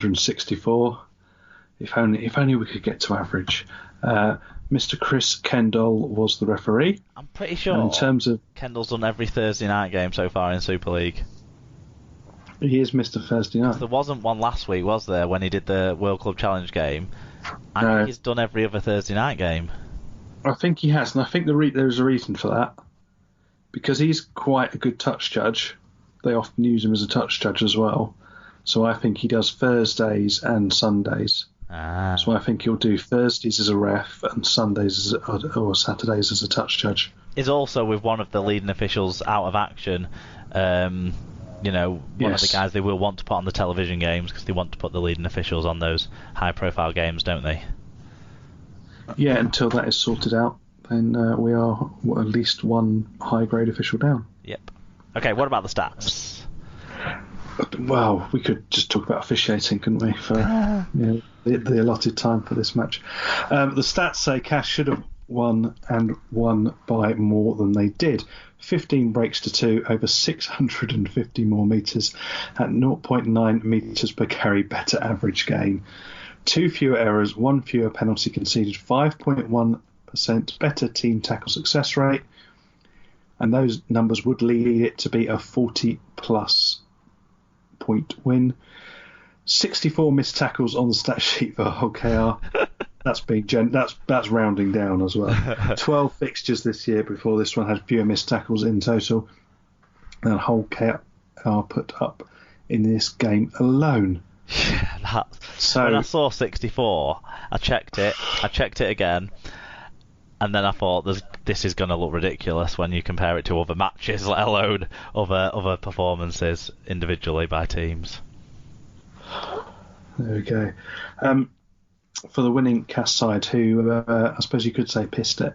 164. If only we could get to average. Mr. Chris Kendall was the referee. I'm pretty sure and in terms of Kendall's done every Thursday night game so far in Super League. He is Mr. Thursday night. There wasn't one last week, was there, when he did the World Club Challenge game? I think he's done every other Thursday night game. I think he has, and I think there's a reason for that. Because he's quite a good touch judge. They often use him as a touch judge as well. So I think he does Thursdays and Sundays. So I think he'll do Thursdays as a ref and Sundays or Saturdays as a touch judge. Is also with one of the leading officials out of action. One of the guys they will want to put on the television games because they want to put the leading officials on those high-profile games, don't they? Yeah, until that is sorted out, then we are at least one high-grade official down. Yep. Okay, what about the stats? Well, we could just talk about officiating, couldn't we, for the allotted time for this match. The stats say Cash should have won and won by more than they did. 15 breaks to 2 over 650 more metres at 0.9 metres per carry better average gain. 2 fewer errors, 1 fewer penalty conceded, 5.1% better team tackle success rate, and those numbers would lead it to be a 40-plus point win. 64 missed tackles on the stat sheet for OKR. That's rounding down as well. 12 fixtures this year before this one had fewer missed tackles in total than Hull KR put up in this game alone. Yeah, when I saw 64, I checked it again, and then I thought this is going to look ridiculous when you compare it to other matches, let alone other performances individually by teams. There we go. For the winning cast side, who I suppose you could say pissed it.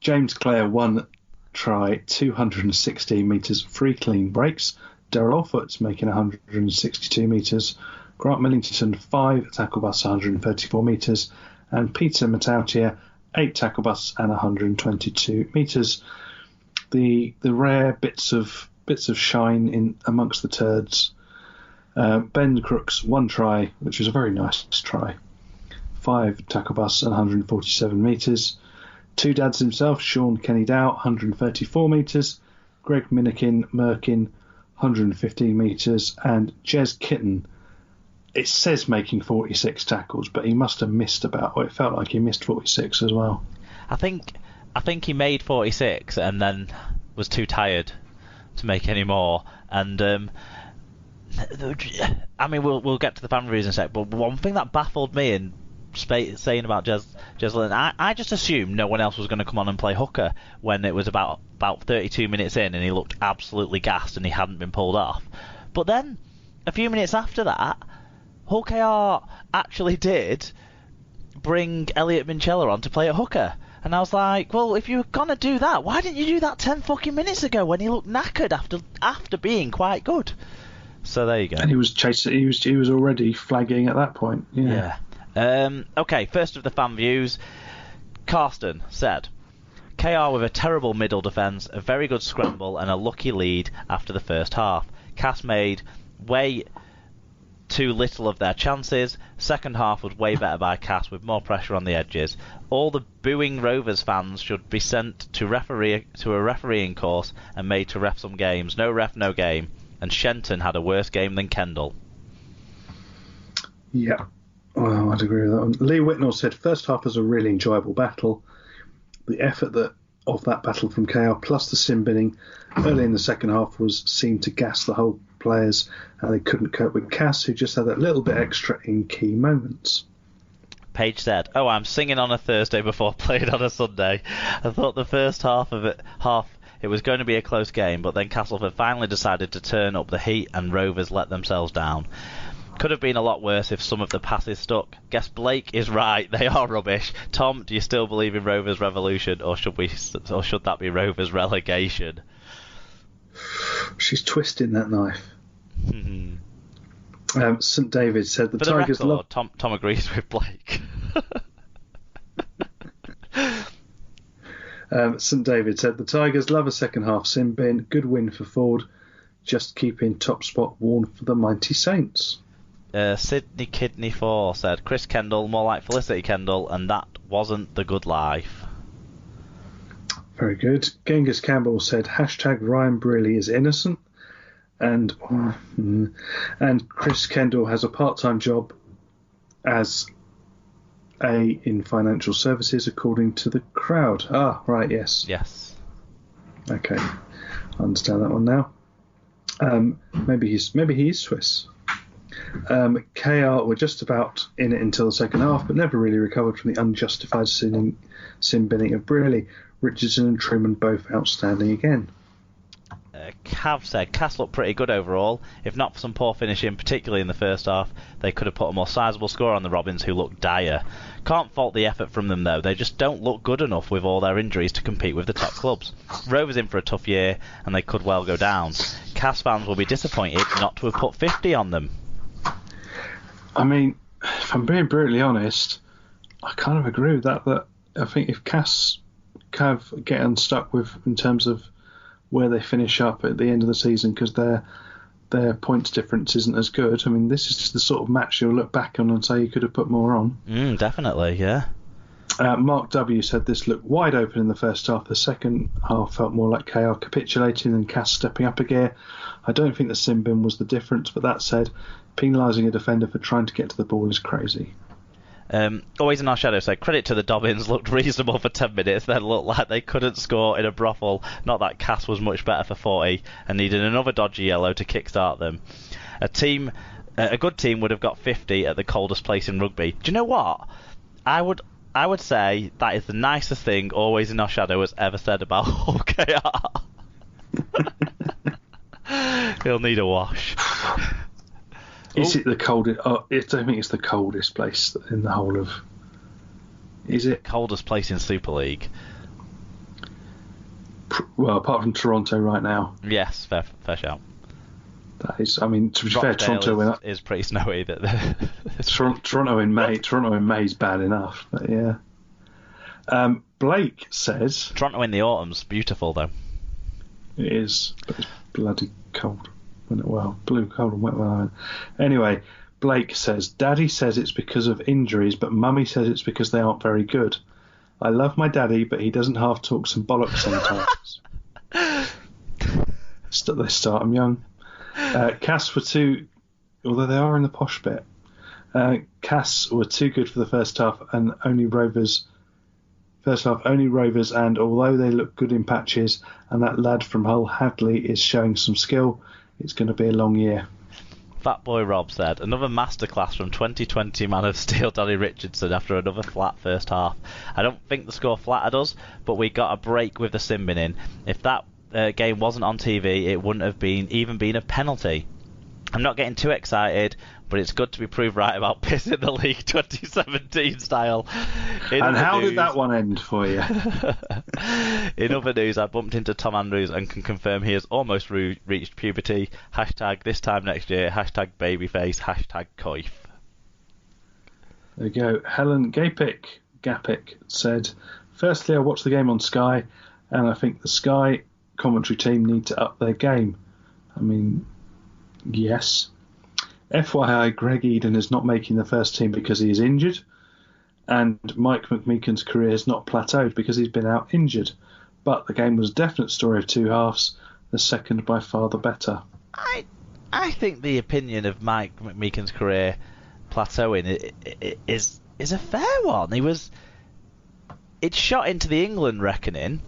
James Clare, 1 try, 216 metres, 3 clean breaks. Daryl Orfoot's making 162 metres. Grant Millington, 5 tackle busts, 134 metres. And Peter Matautia, 8 tackle busts and 122 metres. The rare bits of shine in amongst the turds. Ben Crooks, 1 try, which was a very nice try. 5 tackle busts and 147 metres. 2 dads himself, Sean Kenny Dow, 134 metres. Greg Merkin, 115 metres. And Jez Kitten, it says making 46 tackles, but he must have missed it felt like he missed 46 as well. I think he made 46 and then was too tired to make any more. And I mean, we'll get to the fan reviews in a sec, but one thing that baffled me in saying about Jeslin, I just assumed no one else was going to come on and play hooker when it was about 32 minutes in and he looked absolutely gassed and he hadn't been pulled off. But then, a few minutes after that, Hull KR actually did bring Elliot Minchella on to play at hooker. And I was like, well, if you were going to do that, why didn't you do that 10 fucking minutes ago when he looked knackered after being quite good? So there you go. And he was chasing. He was already flagging at that point. Yeah. Okay. First of the fan views, Karsten said, KR with a terrible middle defence, a very good scramble, and a lucky lead after the first half. Cass made way too little of their chances. Second half was way better by Cass with more pressure on the edges. All the booing Rovers fans should be sent to a refereeing course and made to ref some games. No ref, no game. And Shenton had a worse game than Kendall. Yeah, well, I'd agree with that one. Lee Whitnell said, first half was a really enjoyable battle. The effort of that battle from KR plus the sim binning early in the second half seemed to gas the whole players, and they couldn't cope with Cass, who just had that little bit extra in key moments. Paige said, I'm singing on a Thursday before playing on a Sunday. I thought the first half it was going to be a close game, but then Castleford finally decided to turn up the heat and Rovers let themselves down. Could have been a lot worse if some of the passes stuck. Guess Blake is right, they are rubbish. Tom, do you still believe in Rovers revolution, or should that be Rovers relegation? She's twisting that knife. St David said the Tigers love. Tom agrees with Blake. St David said the Tigers love a second half sim bin. Good win for Ford. Just keeping top spot warm for the mighty Saints. Sydney Kidney 4 said, Chris Kendall, more like Felicity Kendall, and that wasn't the good life. Very good. Genghis Campbell said, hashtag Ryan Brearley is innocent. And Chris Kendall has a part-time job as in financial services, according to the crowd. Ah, right, yes. Yes. Okay, I understand that one now. Maybe he is Swiss. KR were just about in it until the second half, but never really recovered from the unjustified sin binning of Brearley. Richardson and Truman both outstanding again. Cav said, Cass looked pretty good overall. If not for some poor finishing, particularly in the first half, they could have put a more sizable score on the Robins, who looked dire. Can't fault the effort from them though, they just don't look good enough with all their injuries to compete with the top clubs. Rovers in for a tough year, and they could well go down. Cass fans will be disappointed not to have put 50 on them. I mean, if I'm being brutally honest, I kind of agree with that. That I think if Cass Cav get unstuck with in terms of where they finish up at the end of the season, because their points difference isn't as good. I mean, this is just the sort of match you'll look back on and say you could have put more on. Definitely, yeah. Mark W said this looked wide open in the first half. The second half felt more like KR capitulating and Cass stepping up a gear. I don't think the sin bin was the difference, but that said, penalising a defender for trying to get to the ball is crazy. Always in our shadow said, credit to the Dobbins, looked reasonable for 10 minutes, then looked like they couldn't score in a brothel. Not that Cass was much better for 40 and needed another dodgy yellow to kickstart them. A good team would have got 50 at the coldest place in rugby. Do you know what? I would say that is the nicest thing Always in Our Shadow has ever said about OKR. He'll need a wash. Is it the coldest? Oh, I don't think it's the coldest place in the whole of. Is it? Coldest place in Super League. Well, apart from Toronto right now. Yes, fair shout. That is, I mean, to be fair, Toronto is pretty snowy. Toronto in May is bad enough, but yeah. Blake says Toronto in the autumn's beautiful though. It is, but it's bloody cold. Blue, cold and wet weather. Anyway, Blake says, Daddy says it's because of injuries, but Mummy says it's because they aren't very good. I love my daddy, but he doesn't half talk some bollocks sometimes. They start him young. Cass were too, although they are in the posh bit. Cass were too good for the first half, and only Rovers. First half, only Rovers, and although they look good in patches, and that lad from Hull, Hadley, is showing some skill, it's going to be a long year. Fat Boy Rob said, another masterclass from 2020 Man of Steel Danny Richardson after another flat first half. I don't think the score flattered us, but we got a break with the sin binning. If that game wasn't on TV, it wouldn't have even been a penalty. I'm not getting too excited, but it's good to be proved right about pissing the league 2017 style. And how did that one end for you? In other news, I bumped into Tom Andrews and can confirm he has almost reached puberty. Hashtag this time next year. Hashtag babyface. Hashtag coif. There you go. Helen Gapic said, firstly, I watched the game on Sky, and I think the Sky commentary team need to up their game. I mean, yes. FYI, Greg Eden is not making the first team because he is injured, and Mike McMeekan's career has not plateaued because he's been out injured. But the game was a definite story of two halves, the second by far the better. I think the opinion of Mike McMeekan's career plateauing is a fair one. It's shot into the England reckoning,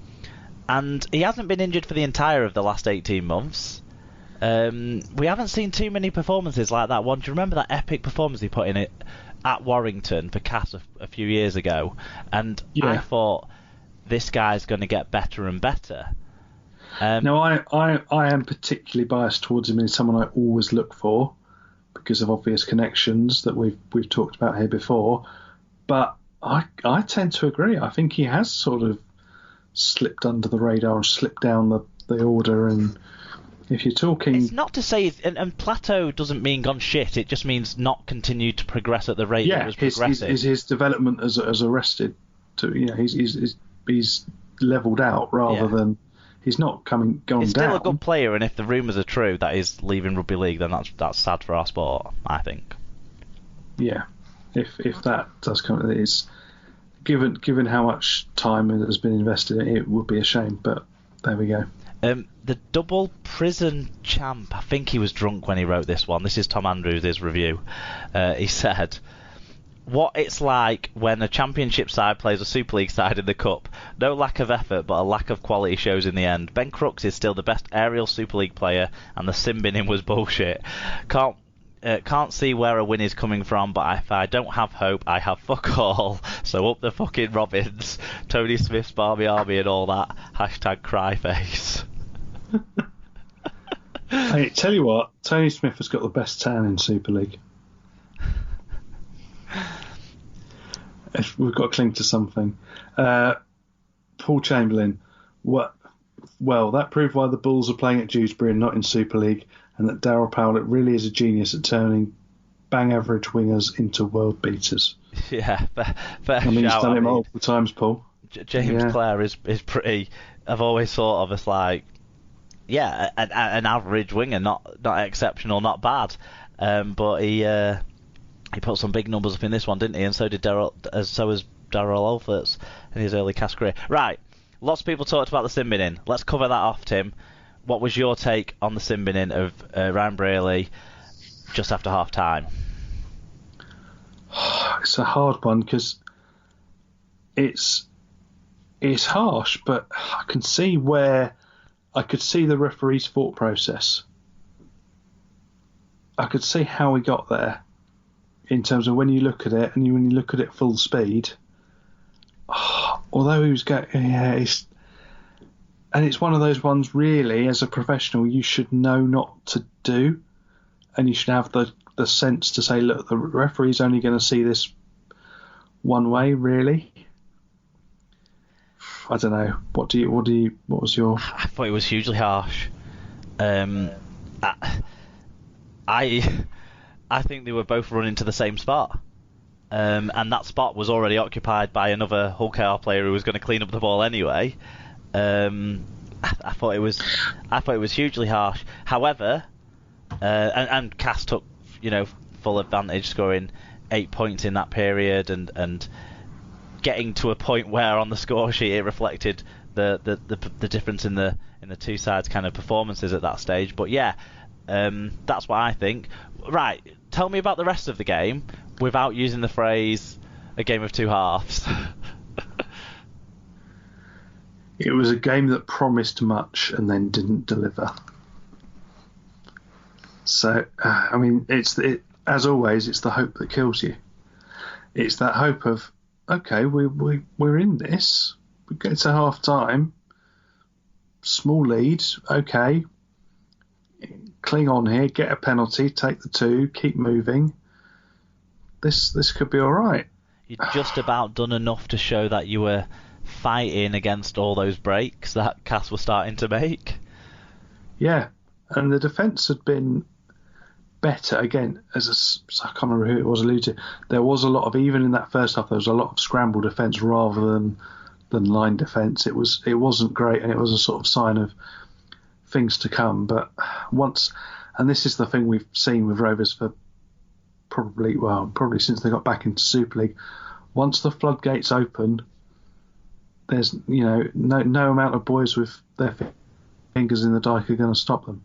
and he hasn't been injured for the entire of the last 18 months. We haven't seen too many performances like that one. Do you remember that epic performance he put in it at Warrington for Cass a few years ago? And yeah. I thought, this guy's going to get better and better. No, I am particularly biased towards him. He's someone I always look for because of obvious connections that we've talked about here before. But I tend to agree. I think he has sort of slipped under the radar and slipped down the order. And if you're talking, it's not to say, and plateau doesn't mean gone shit. It just means not continued to progress at the rate it was progressing. His development as arrested. He's leveled out rather than he's not gone down. He's still a good player, and if the rumours are true that he's leaving rugby league, then that's sad for our sport, I think. Yeah, if that does come, it's given how much time has been invested in it, it would be a shame. But there we go. The double prison champ, I think he was drunk when he wrote this one. This is Tom Andrews' review. He said, what it's like when a championship side plays a Super League side in the Cup. No lack of effort, but a lack of quality shows in the end. Ben Crooks is still the best aerial Super League player, and the sin binning was bullshit. Can't see where a win is coming from, but if I don't have hope, I have fuck all. So up the fucking Robins, Tony Smith's Barbie Army and all that. Hashtag cryface. Hey, tell you what, Tony Smith has got the best tan in Super League. If we've got to cling to something. Paul Chamberlain. Well, that proved why the Bulls are playing at Dewsbury and not in Super League, and that Darryl Powlett really is a genius at turning bang average wingers into world beaters. Yeah, fair I mean, he's shout. done it multiple times, Paul. James Clare is pretty. I've always thought of as like, yeah, an average winger, not exceptional, not bad. But he put some big numbers up in this one, didn't he? And so did Daryl. So has Darryl Olferts in his early cast career. Right, lots of people talked about the sin binning. Let's cover that off, Tim. What was your take on the sin binning of Ryan Braley just after half time? It's a hard one because it's harsh, but I can see I could see the referee's thought process. I could see how he got there in terms of when you look at it and when you look at it full speed. Although he was going, and it's one of those ones really, as a professional, you should know not to do, and you should have the sense to say, look, the referee's only going to see this one way, really. I don't know. What was your? I thought it was hugely harsh. I think they were both running to the same spot, and that spot was already occupied by another Hull KR player who was going to clean up the ball anyway. I thought it was hugely harsh. However, and Cass took full advantage, scoring 8 points in that period, and getting to a point where on the score sheet it reflected the difference in the two sides' kind of performances at that stage. But yeah, that's what I think. Right, tell me about the rest of the game without using the phrase "a game of two halves." It was a game that promised much and then didn't deliver. So, I mean, as always, it's the hope that kills you. It's that hope of, okay, we're in this. We get to half time, small lead, okay, cling on here, get a penalty, take the two, keep moving. This could be all right. You'd just about done enough to show that you were fighting against all those breaks that Cass was starting to make. Yeah, and the defence had been better. Again, I can't remember who it was alluded to, there was a lot of, even in that first half, there was a lot of scramble defence rather than line defence. It wasn't great, and it was a sort of sign of things to come. But once, and this is the thing we've seen with Rovers for probably since they got back into Super League, once the floodgates open, there's no amount of boys with their fingers in the dike are going to stop them.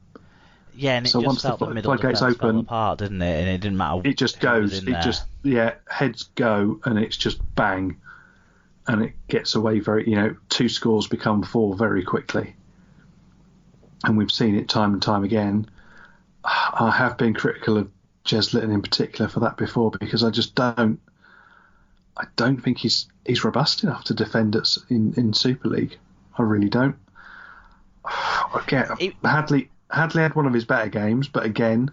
Yeah, and it so just once felt the middle floodgates open, fell apart, didn't it? And it didn't matter. It just goes. Heads go, and it's just bang, and it gets away very. Two scores become four very quickly, and we've seen it time and time again. I have been critical of Jez Litton in particular for that before, because I just don't. I don't think he's robust enough to defend us in Super League. I really don't. Again, Hadley had one of his better games, but again,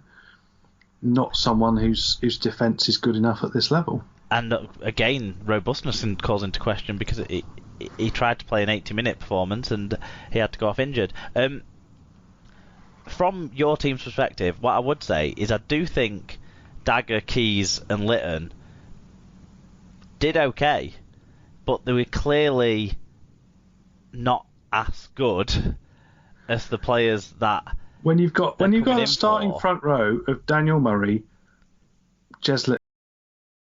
not someone whose defence is good enough at this level. And again, robustness calls into question, because he tried to play an 80-minute performance and he had to go off injured. From your team's perspective, what I would say is I do think Dagger, Keys and Litton did okay, but they were clearly not as good as the players that when you've got a starting front row of Daniel Murray, Jez Litton